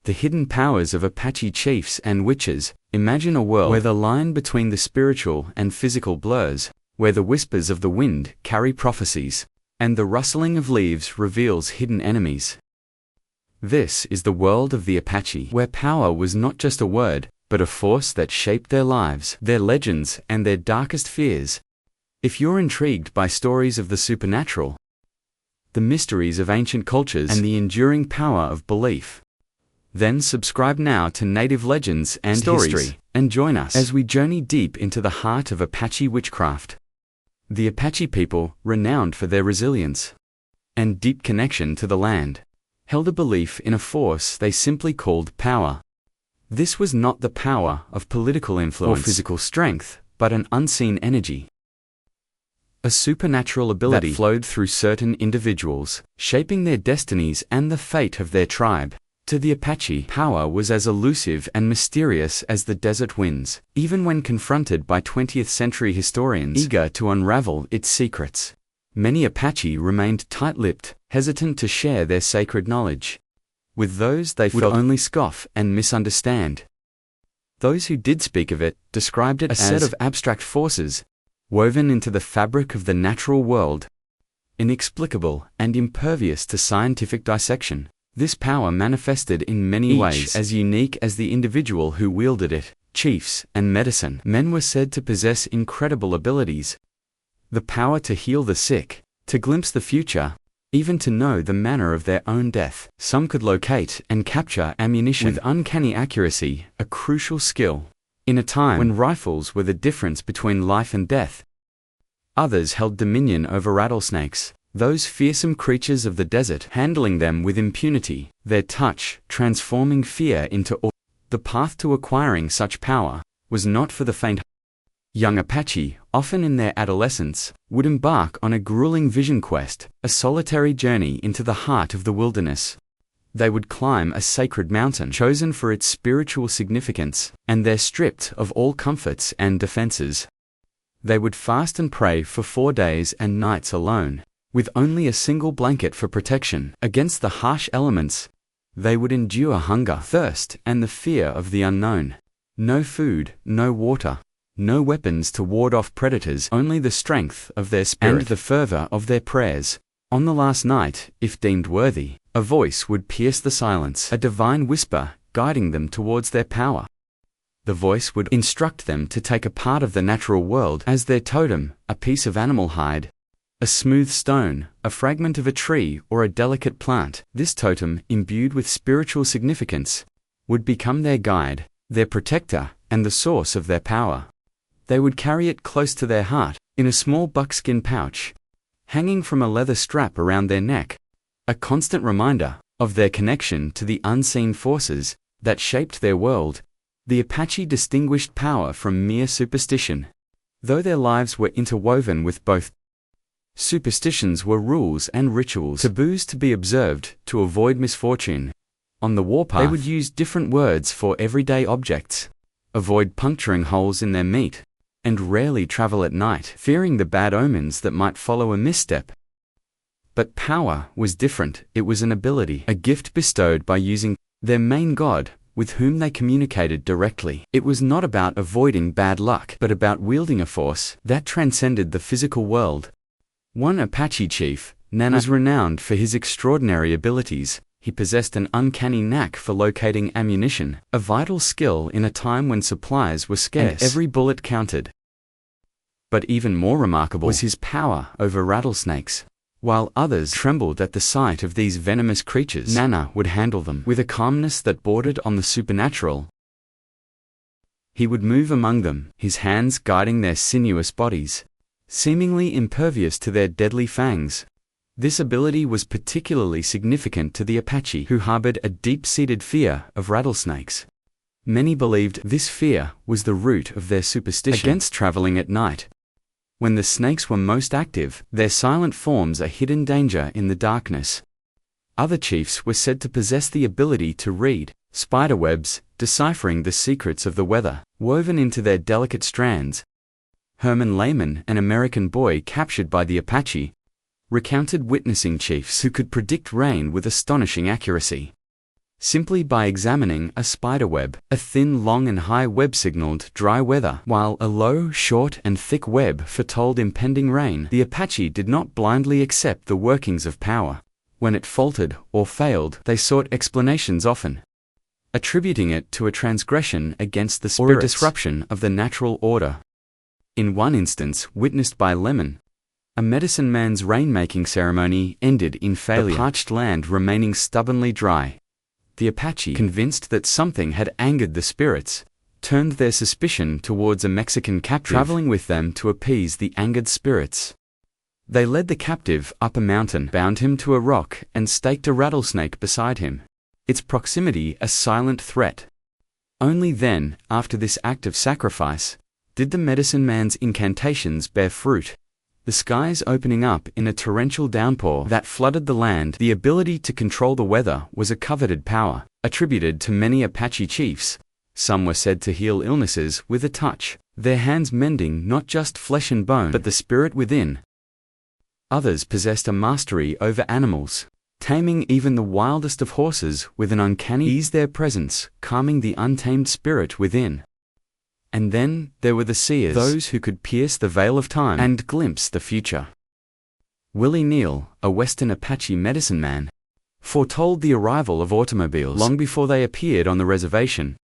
The hidden powers of Apache chiefs and witches. Imagine a world where the line between the spiritual and physical blurs, where the whispers of the wind carry prophecies, and the rustling of leaves reveals hidden enemies. This is the world of the Apache, where power was not just a word, but a force that shaped their lives, their legends, and their darkest fears. If you're intrigued by stories of the supernatural, the mysteries of ancient cultures, and the enduring power of belief, then subscribe now to Native Legends and History, and join us as we journey deep into the heart of Apache witchcraft. The Apache people, renowned for their resilience and deep connection to the land, held a belief in a force they simply called power. This was not the power of political influence or physical strength, but an unseen energy, a supernatural ability that flowed through certain individuals, shaping their destinies and the fate of their tribe. To the Apache, power was as elusive and mysterious as the desert winds, even when confronted by 20th-century historians eager to unravel its secrets. Many Apache remained tight-lipped, hesitant to share their sacred knowledge with those they would only scoff and misunderstand. Those who did speak of it described it as a set of abstract forces woven into the fabric of the natural world, inexplicable and impervious to scientific dissection. This power manifested in many ways as unique as the individual who wielded it. Chiefs and medicine men were said to possess incredible abilities: the power to heal the sick, to glimpse the future, even to know the manner of their own death. Some could locate and capture ammunition with uncanny accuracy, a crucial skill in a time when rifles were the difference between life and death. Others held dominion over rattlesnakes, those fearsome creatures of the desert, handling them with impunity, their touch transforming fear into awe. The path to acquiring such power was not for the faint. Young Apache, often in their adolescence, would embark on a grueling vision quest, a solitary journey into the heart of the wilderness. They would climb a sacred mountain chosen for its spiritual significance, and they're stripped of all comforts and defenses. They would fast and pray for 4 days and nights alone, with only a single blanket for protection against the harsh elements. They would endure hunger, thirst, and the fear of the unknown. No food, no water, no weapons to ward off predators, only the strength of their spirit and the fervor of their prayers. On the last night, if deemed worthy, a voice would pierce the silence, a divine whisper guiding them towards their power. The voice would instruct them to take a part of the natural world as their totem, a piece of animal hide, a smooth stone, a fragment of a tree, or a delicate plant. This totem, imbued with spiritual significance, would become their guide, their protector, and the source of their power. They would carry it close to their heart, in a small buckskin pouch, hanging from a leather strap around their neck, a constant reminder of their connection to the unseen forces that shaped their world. The Apache distinguished power from mere superstition. Though their lives were interwoven with both, superstitions were rules and rituals, taboos to be observed to avoid misfortune. On the warpath, they would use different words for everyday objects, avoid puncturing holes in their meat, and rarely travel at night, fearing the bad omens that might follow a misstep. But power was different. It was an ability, a gift bestowed by using their main god, with whom they communicated directly. It was not about avoiding bad luck, but about wielding a force that transcended the physical world. One Apache chief, Nana, was renowned for his extraordinary abilities. He possessed an uncanny knack for locating ammunition, a vital skill in a time when supplies were scarce and every bullet counted. But even more remarkable was his power over rattlesnakes. While others trembled at the sight of these venomous creatures, Nana would handle them with a calmness that bordered on the supernatural. He would move among them, his hands guiding their sinuous bodies, seemingly impervious to their deadly fangs. This ability was particularly significant to the Apache, who harbored a deep-seated fear of rattlesnakes. Many believed this fear was the root of their superstition against traveling at night. When the snakes were most active, their silent forms a hidden danger in the darkness. Other chiefs were said to possess the ability to read spiderwebs, deciphering the secrets of the weather, woven into their delicate strands. Herman Lehman, an American boy captured by the Apache, recounted witnessing chiefs who could predict rain with astonishing accuracy. simply by examining a spiderweb. A thin, long and high web signaled dry weather, while a low, short and thick web foretold impending rain. The Apache did not blindly accept the workings of power. When it faltered or failed, they sought explanations, often attributing it to a transgression against the spirits or a disruption of the natural order. In one instance, witnessed by Lemon, a medicine man's rainmaking ceremony ended in failure, the parched land remaining stubbornly dry. The Apache, convinced that something had angered the spirits, turned their suspicion towards a Mexican captive, traveling with them to appease the angered spirits. They led the captive up a mountain, bound him to a rock, and staked a rattlesnake beside him, its proximity a silent threat. Only then, after this act of sacrifice, did the medicine man's incantations bear fruit. The skies opening up in a torrential downpour that flooded the land. The ability to control the weather was a coveted power, attributed to many Apache chiefs. Some were said to heal illnesses with a touch, their hands mending not just flesh and bone, but the spirit within. Others possessed a mastery over animals, taming even the wildest of horses with an uncanny ease, their presence calming the untamed spirit within. And then there were the seers, those who could pierce the veil of time and glimpse the future. Willie Neal, a Western Apache medicine man, foretold the arrival of automobiles long before they appeared on the reservation,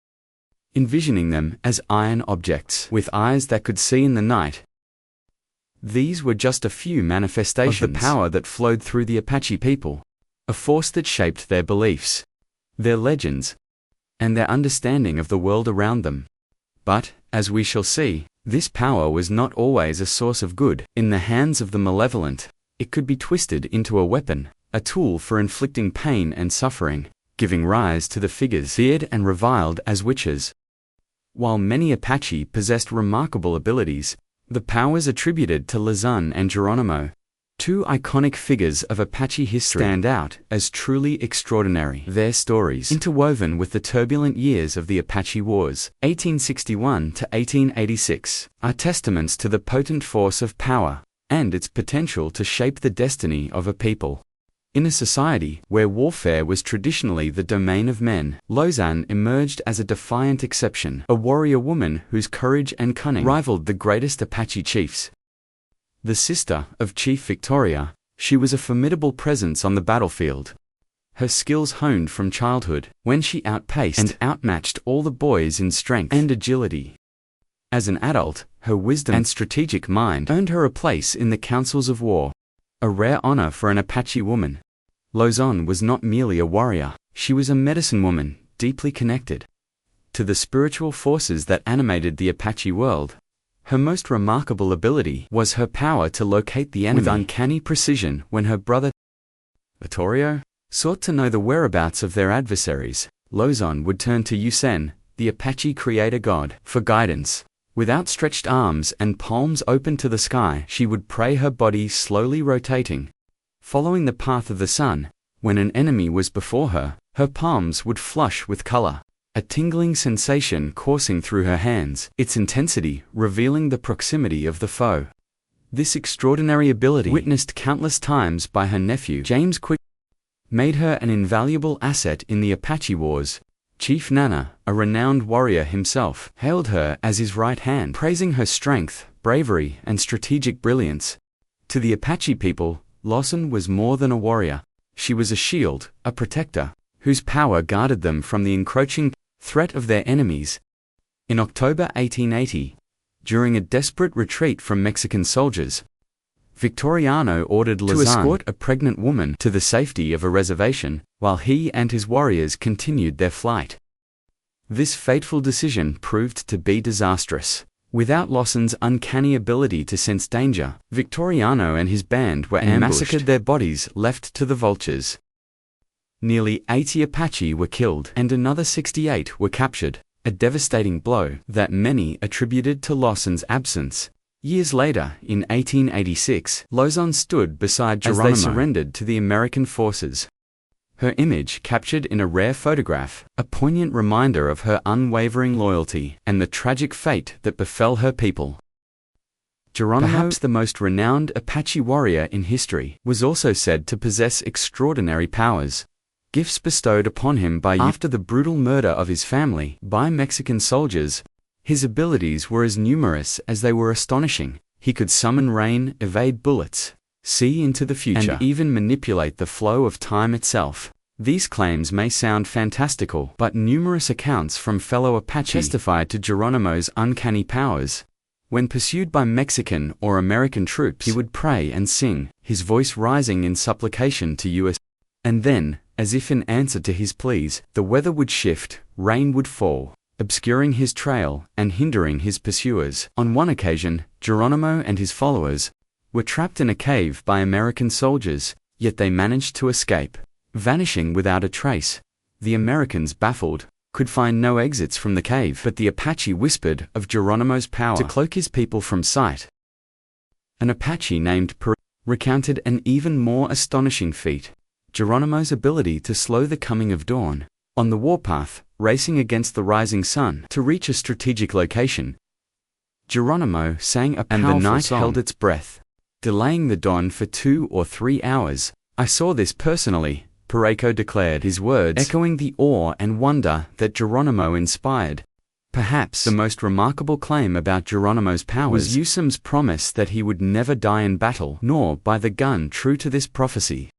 envisioning them as iron objects with eyes that could see in the night. These were just a few manifestations of the power that flowed through the Apache people, a force that shaped their beliefs, their legends, and their understanding of the world around them. But, as we shall see, this power was not always a source of good. In the hands of the malevolent, it could be twisted into a weapon, a tool for inflicting pain and suffering, giving rise to the figures feared and reviled as witches. While many Apache possessed remarkable abilities, the powers attributed to Lazun and Geronimo, two iconic figures of Apache history, stand out as truly extraordinary. Their stories, interwoven with the turbulent years of the Apache Wars, 1861 to 1886, are testaments to the potent force of power and its potential to shape the destiny of a people. In a society where warfare was traditionally the domain of men, Lausanne emerged as a defiant exception, a warrior woman whose courage and cunning rivaled the greatest Apache chiefs. The sister of Chief Victoria, she was a formidable presence on the battlefield. Her skills honed from childhood, when she outpaced and outmatched all the boys in strength and agility. As an adult, her wisdom and strategic mind earned her a place in the councils of war, a rare honor for an Apache woman. Lausanne was not merely a warrior, she was a medicine woman, deeply connected to the spiritual forces that animated the Apache world. Her most remarkable ability was her power to locate the enemy with uncanny precision. When her brother, Vittorio, sought to know the whereabouts of their adversaries, Lausanne would turn to Usen, the Apache creator god, for guidance. With outstretched arms and palms open to the sky, she would pray, her body slowly rotating, following the path of the sun. When an enemy was before her, her palms would flush with color, a tingling sensation coursing through her hands, its intensity revealing the proximity of the foe. This extraordinary ability, witnessed countless times by her nephew James Quick, made her an invaluable asset in the Apache Wars. Chief Nana, a renowned warrior himself, hailed her as his right hand, praising her strength, bravery, and strategic brilliance. To the Apache people, Lausanne was more than a warrior. She was a shield, a protector, whose power guarded them from the encroaching threat of their enemies. In October 1880, during a desperate retreat from Mexican soldiers, Victoriano ordered Lausanne to escort a pregnant woman to the safety of a reservation, while he and his warriors continued their flight. This fateful decision proved to be disastrous. Without Lausanne's uncanny ability to sense danger, Victoriano and his band were ambushed, massacred, their bodies left to the vultures. Nearly 80 Apache were killed, and another 68 were captured, a devastating blow that many attributed to Lausanne's absence. Years later, in 1886, Lausanne stood beside Geronimo as they surrendered to the American forces. Her image captured in a rare photograph, a poignant reminder of her unwavering loyalty and the tragic fate that befell her people. Geronimo, perhaps the most renowned Apache warrior in history, was also said to possess extraordinary powers. gifts bestowed upon him after the brutal murder of his family by Mexican soldiers. His abilities were as numerous as they were astonishing. He could summon rain, evade bullets, see into the future, and even manipulate the flow of time itself. These claims may sound fantastical, but numerous accounts from fellow Apache testify to Geronimo's uncanny powers. When pursued by Mexican or American troops, he would pray and sing, his voice rising in supplication to U.S. And then, as if in answer to his pleas, the weather would shift, rain would fall, obscuring his trail and hindering his pursuers. On one occasion, Geronimo and his followers were trapped in a cave by American soldiers, yet they managed to escape, vanishing without a trace. The Americans, baffled, could find no exits from the cave, but the Apache whispered of Geronimo's power to cloak his people from sight. An Apache named recounted an even more astonishing feat: Geronimo's ability to slow the coming of dawn. On the warpath, racing against the rising sun to reach a strategic location, Geronimo sang a powerful song, and the night held its breath, delaying the dawn for 2 or 3 hours. "I saw this personally," Pareco declared, his words echoing the awe and wonder that Geronimo inspired. Perhaps the most remarkable claim about Geronimo's powers was NEWSCOP's promise that he would never die in battle, nor by the gun. True to this prophecy,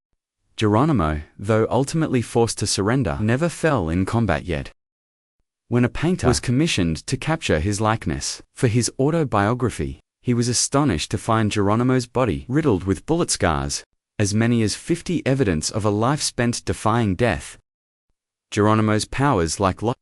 Geronimo, though ultimately forced to surrender, never fell in combat yet. When a painter was commissioned to capture his likeness for his autobiography, he was astonished to find Geronimo's body riddled with bullet scars, as many as 50, evidence of a life spent defying death. Geronimo's powers, like Lot,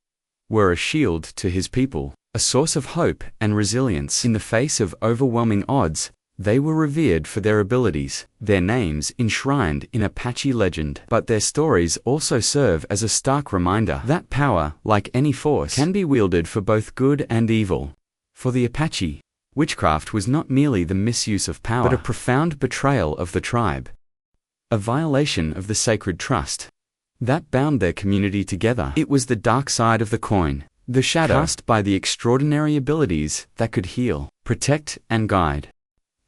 were a shield to his people, a source of hope and resilience. In the face of overwhelming odds, they were revered for their abilities, their names enshrined in Apache legend. But their stories also serve as a stark reminder that power, like any force, can be wielded for both good and evil. For the Apache, witchcraft was not merely the misuse of power, but a profound betrayal of the tribe, a violation of the sacred trust that bound their community together. It was the dark side of the coin, the shadow cast by the extraordinary abilities that could heal, protect, and guide.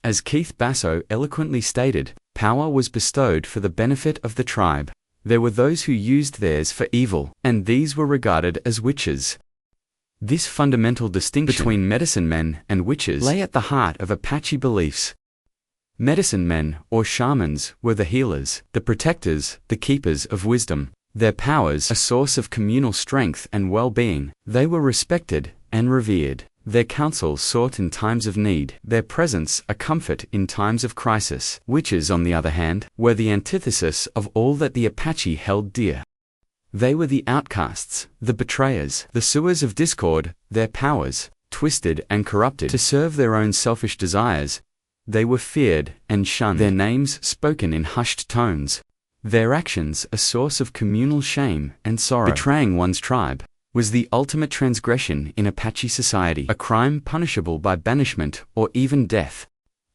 As Keith Basso eloquently stated, power was bestowed for the benefit of the tribe. There were those who used theirs for evil, and these were regarded as witches. This fundamental distinction between medicine men and witches lay at the heart of Apache beliefs. Medicine men, or shamans, were the healers, the protectors, the keepers of wisdom. Their powers a source of communal strength and well-being. They were respected and revered. Their counsel sought in times of need, their presence a comfort in times of crisis. Witches, on the other hand, were the antithesis of all that the Apache held dear. They were the outcasts, the betrayers, the sewers of discord. Their powers, twisted and corrupted to serve their own selfish desires, they were feared and shunned, their names spoken in hushed tones, their actions a source of communal shame and sorrow. Betraying one's tribe was the ultimate transgression in Apache society, a crime punishable by banishment or even death.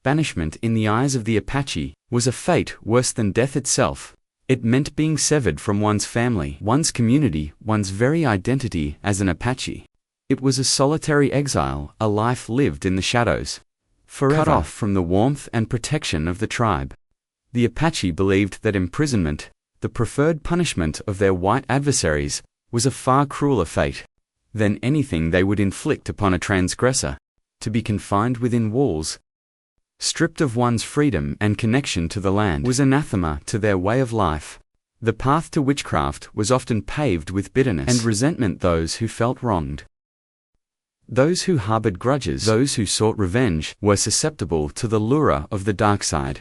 Banishment, in the eyes of the Apache, was a fate worse than death itself. It meant being severed from one's family, one's community, one's very identity as an Apache. It was a solitary exile, a life lived in the shadows, forever cut off from the warmth and protection of the tribe. The Apache believed that imprisonment, the preferred punishment of their white adversaries, was a far crueler fate than anything they would inflict upon a transgressor. To be confined within walls, stripped of one's freedom and connection to the land, was anathema to their way of life. The path to witchcraft was often paved with bitterness and resentment. Those who felt wronged, those who harbored grudges, those who sought revenge, were susceptible to the lure of the dark side.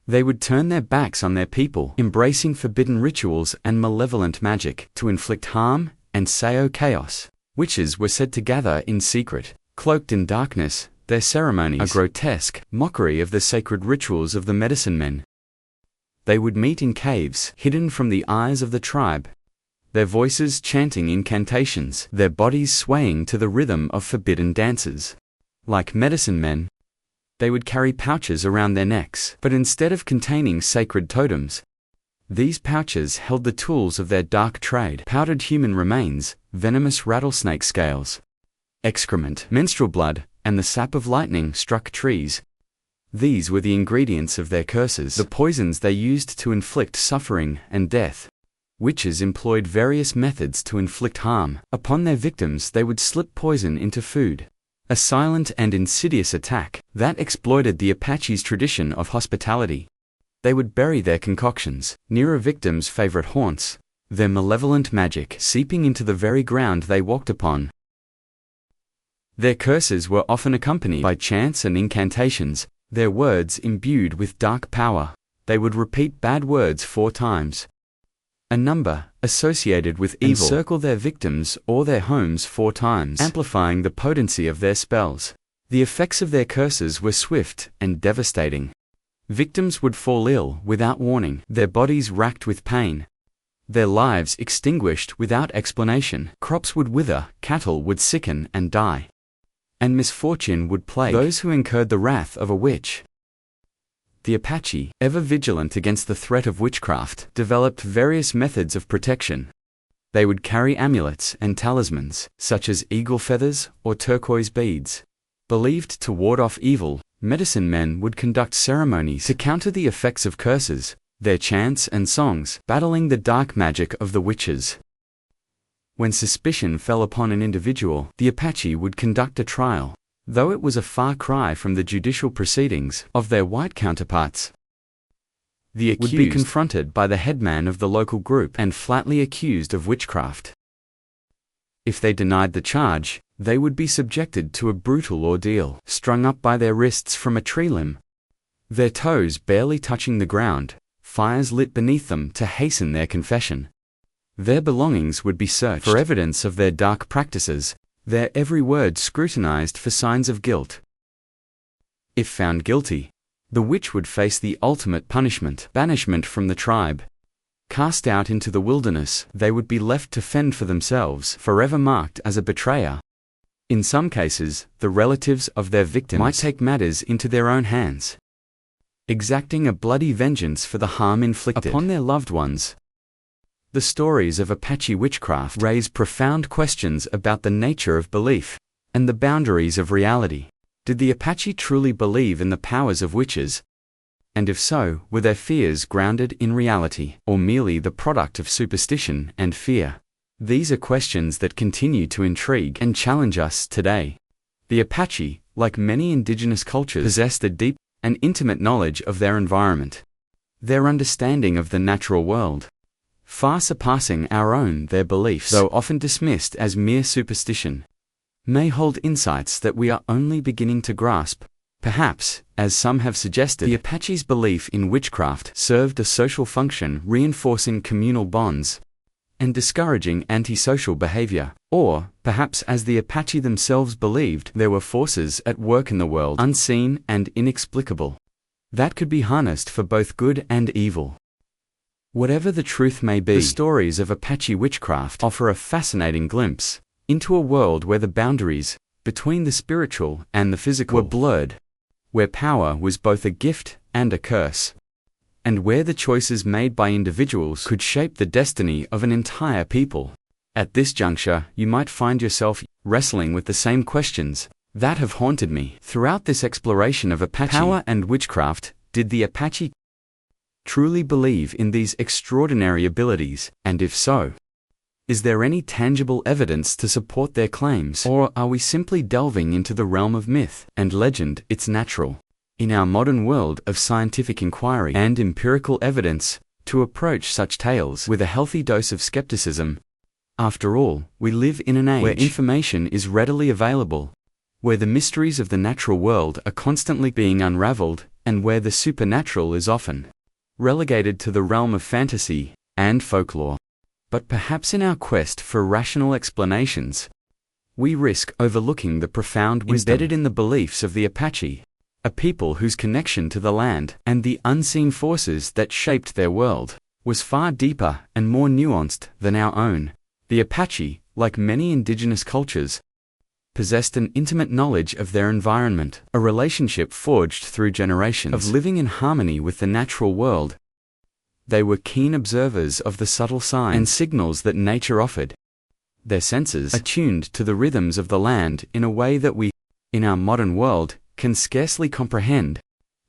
They would turn their backs on their people, embracing forbidden rituals and malevolent magic to inflict harm and sow chaos. Witches were said to gather in secret, cloaked in darkness, their ceremonies a grotesque mockery of the sacred rituals of the medicine men. They would meet in caves, hidden from the eyes of the tribe, their voices chanting incantations, their bodies swaying to the rhythm of forbidden dances. Like medicine men, they would carry pouches around their necks, but instead of containing sacred totems, these pouches held the tools of their dark trade: powdered human remains, venomous rattlesnake scales, excrement, menstrual blood, and the sap of lightning-struck trees. These were the ingredients of their curses, the poisons they used to inflict suffering and death. Witches employed various methods to inflict harm upon their victims. They would slip poison into food, a silent and insidious attack that exploited the Apache's tradition of hospitality. They would bury their concoctions near a victim's favorite haunts, their malevolent magic seeping into the very ground they walked upon. Their curses were often accompanied by chants and incantations, their words imbued with dark power. They would repeat bad words 4 times, a number associated with evil, and circle their victims or their homes 4 times, amplifying the potency of their spells. The effects of their curses were swift and devastating. Victims would fall ill without warning, their bodies racked with pain, their lives extinguished without explanation. Crops would wither, cattle would sicken and die, and misfortune would plague those who incurred the wrath of a witch. The Apache, ever vigilant against the threat of witchcraft, developed various methods of protection. They would carry amulets and talismans, such as eagle feathers or turquoise beads, believed to ward off evil. Medicine men would conduct ceremonies to counter the effects of curses, their chants and songs battling the dark magic of the witches. When suspicion fell upon an individual, the Apache would conduct a trial, though it was a far cry from the judicial proceedings of their white counterparts. The accused would be confronted by the headman of the local group and flatly accused of witchcraft. If they denied the charge, they would be subjected to a brutal ordeal, strung up by their wrists from a tree limb, their toes barely touching the ground, fires lit beneath them to hasten their confession. Their belongings would be searched for evidence of their dark practices, their every word scrutinized for signs of guilt. If found guilty, the witch would face the ultimate punishment, banishment from the tribe. Cast out into the wilderness, they would be left to fend for themselves, forever marked as a betrayer. In some cases, the relatives of their victims might take matters into their own hands, exacting a bloody vengeance for the harm inflicted upon their loved ones. The stories of Apache witchcraft raise profound questions about the nature of belief and the boundaries of reality. Did the Apache truly believe in the powers of witches? And if so, were their fears grounded in reality, or merely the product of superstition and fear? These are questions that continue to intrigue and challenge us today. The Apache, like many indigenous cultures, possessed a deep and intimate knowledge of their environment. Their understanding of the natural world, far surpassing our own, their beliefs, though often dismissed as mere superstition, may hold insights that we are only beginning to grasp. Perhaps, as some have suggested, the Apache's belief in witchcraft served a social function, reinforcing communal bonds and discouraging antisocial behavior. Or, perhaps as the Apache themselves believed, there were forces at work in the world, unseen and inexplicable, that could be harnessed for both good and evil. Whatever the truth may be, the stories of Apache witchcraft offer a fascinating glimpse into a world where the boundaries between the spiritual and the physical were blurred, where power was both a gift and a curse, and where the choices made by individuals could shape the destiny of an entire people. At this juncture, you might find yourself wrestling with the same questions that have haunted me throughout this exploration of Apache power and witchcraft. Did the Apache truly believe in these extraordinary abilities, and if so, is there any tangible evidence to support their claims, or are we simply delving into the realm of myth and legend? It's natural, in our modern world of scientific inquiry and empirical evidence, to approach such tales with a healthy dose of skepticism. After all, we live in an age where information is readily available, where the mysteries of the natural world are constantly being unraveled, and where the supernatural is often relegated to the realm of fantasy and folklore. But perhaps in our quest for rational explanations, we risk overlooking the profound wisdom embedded in the beliefs of the Apache, a people whose connection to the land and the unseen forces that shaped their world was far deeper and more nuanced than our own. The Apache, like many indigenous cultures, possessed an intimate knowledge of their environment, a relationship forged through generations of living in harmony with the natural world. They were keen observers of the subtle signs and signals that nature offered, their senses attuned to the rhythms of the land in a way that we, in our modern world, can scarcely comprehend.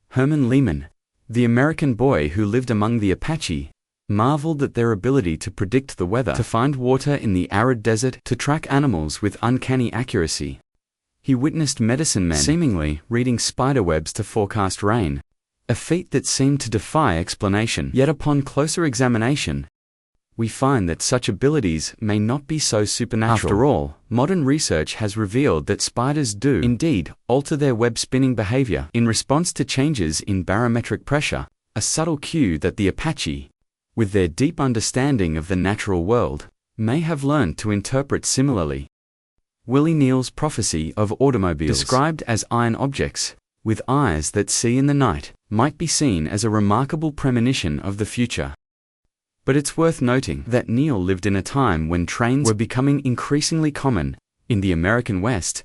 Herman Lehman, the American boy who lived among the Apache, marveled at their ability to predict the weather, to find water in the arid desert, to track animals with uncanny accuracy. He witnessed medicine men seemingly reading spiderwebs to forecast rain, a feat that seemed to defy explanation. Yet upon closer examination, we find that such abilities may not be so supernatural. After all, modern research has revealed that spiders do indeed alter their web-spinning behavior in response to changes in barometric pressure, a subtle cue that the Apache, with their deep understanding of the natural world, may have learned to interpret similarly. Willie Neal's prophecy of automobiles, described as iron objects with eyes that see in the night, might be seen as a remarkable premonition of the future. But it's worth noting that Neal lived in a time when trains were becoming increasingly common in the American West.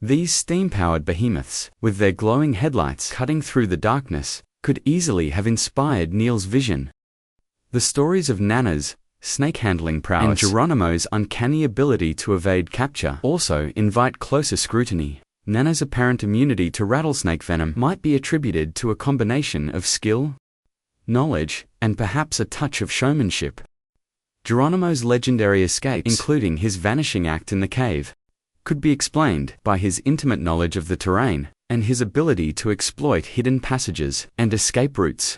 These steam-powered behemoths, with their glowing headlights cutting through the darkness, could easily have inspired Neal's vision. The stories of Nana's snake-handling prowess and Geronimo's uncanny ability to evade capture also invite closer scrutiny. Nana's apparent immunity to rattlesnake venom might be attributed to a combination of skill, knowledge, and perhaps a touch of showmanship. Geronimo's legendary escapes, including his vanishing act in the cave, could be explained by his intimate knowledge of the terrain and his ability to exploit hidden passages and escape routes.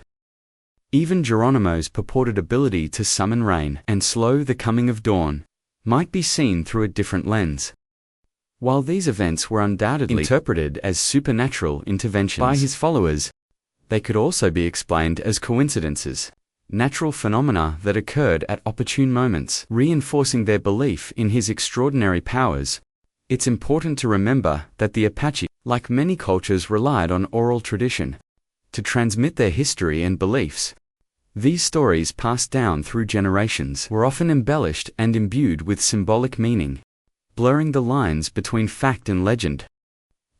Even Geronimo's purported ability to summon rain and slow the coming of dawn might be seen through a different lens. While these events were undoubtedly interpreted as supernatural interventions by his followers, they could also be explained as coincidences, natural phenomena that occurred at opportune moments, reinforcing their belief in his extraordinary powers. It's important to remember that the Apache, like many cultures, relied on oral tradition to transmit their history and beliefs. These stories, passed down through generations, were often embellished and imbued with symbolic meaning, blurring the lines between fact and legend.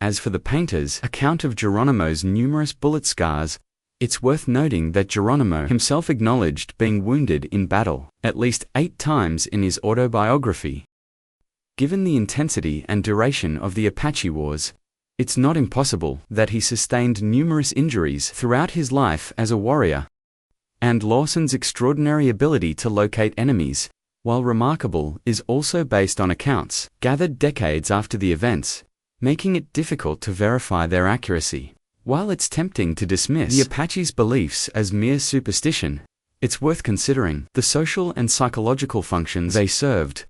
As for the painter's account of Geronimo's numerous bullet scars, it's worth noting that Geronimo himself acknowledged being wounded in battle at least 8 times in his autobiography. Given the intensity and duration of the Apache Wars, it's not impossible that he sustained numerous injuries throughout his life as a warrior. And Lawson's extraordinary ability to locate enemies, while remarkable, is also based on accounts gathered decades after the events, making it difficult to verify their accuracy. While it's tempting to dismiss the Apache's beliefs as mere superstition, it's worth considering the social and psychological functions they served.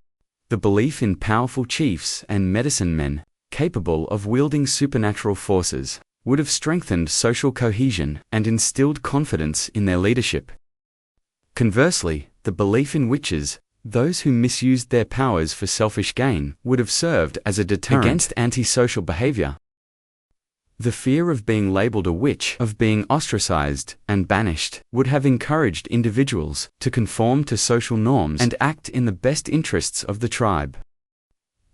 The belief in powerful chiefs and medicine men capable of wielding supernatural forces would have strengthened social cohesion and instilled confidence in their leadership. Conversely, the belief in witches, those who misused their powers for selfish gain, would have served as a deterrent against antisocial behavior. The fear of being labeled a witch, of being ostracized and banished, would have encouraged individuals to conform to social norms and act in the best interests of the tribe.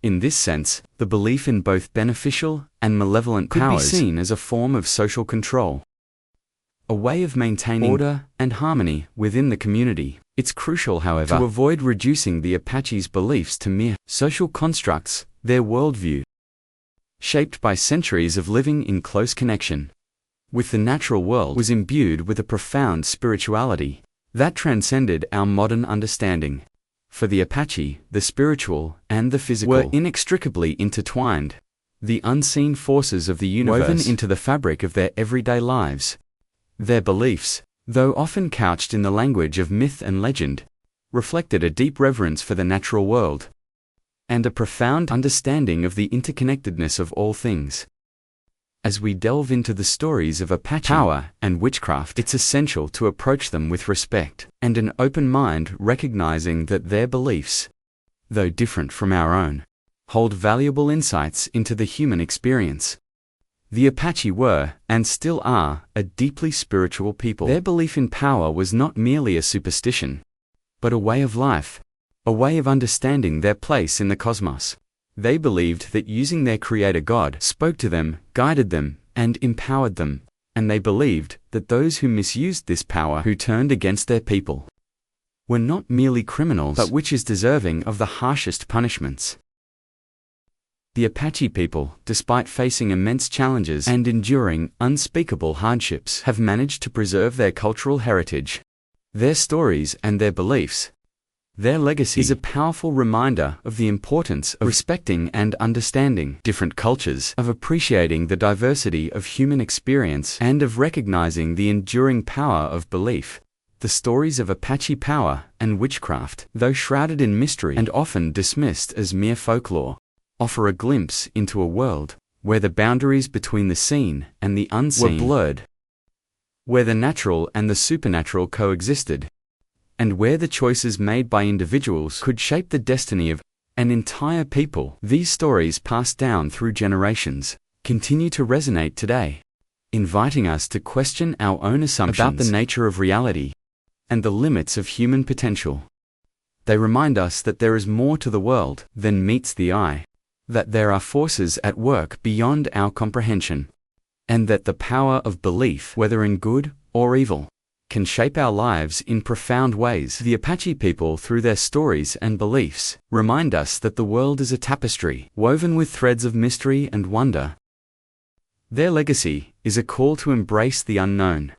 In this sense, the belief in both beneficial and malevolent powers could be seen as a form of social control, a way of maintaining order and harmony within the community. It's crucial, however, to avoid reducing the Apache's beliefs to mere social constructs. Their worldview, shaped by centuries of living in close connection with the natural world, was imbued with a profound spirituality that transcended our modern understanding. For the Apache, the spiritual and the physical were inextricably intertwined, the unseen forces of the universe woven into the fabric of their everyday lives. Their beliefs, though often couched in the language of myth and legend, reflected a deep reverence for the natural world and a profound understanding of the interconnectedness of all things. As we delve into the stories of Apache power and witchcraft, it's essential to approach them with respect and an open mind, recognizing that their beliefs, though different from our own, hold valuable insights into the human experience. The Apache were, and still are, a deeply spiritual people. Their belief in power was not merely a superstition, but a way of life, a way of understanding their place in the cosmos. They believed that using their creator God spoke to them, guided them, and empowered them, and they believed that those who misused this power, who turned against their people, were not merely criminals, but witches deserving of the harshest punishments. The Apache people, despite facing immense challenges and enduring unspeakable hardships, have managed to preserve their cultural heritage. Their stories and their beliefs, their legacy is a powerful reminder of the importance of respecting and understanding different cultures, of appreciating the diversity of human experience, and of recognizing the enduring power of belief. The stories of Apache power and witchcraft, though shrouded in mystery and often dismissed as mere folklore, offer a glimpse into a world where the boundaries between the seen and the unseen were blurred, where the natural and the supernatural coexisted, and where the choices made by individuals could shape the destiny of an entire people. These stories, passed down through generations, continue to resonate today, inviting us to question our own assumptions about the nature of reality and the limits of human potential. They remind us that there is more to the world than meets the eye, that there are forces at work beyond our comprehension, and that the power of belief, whether in good or evil, can shape our lives in profound ways. The Apache people, through their stories and beliefs, remind us that the world is a tapestry woven with threads of mystery and wonder. Their legacy is a call to embrace the unknown,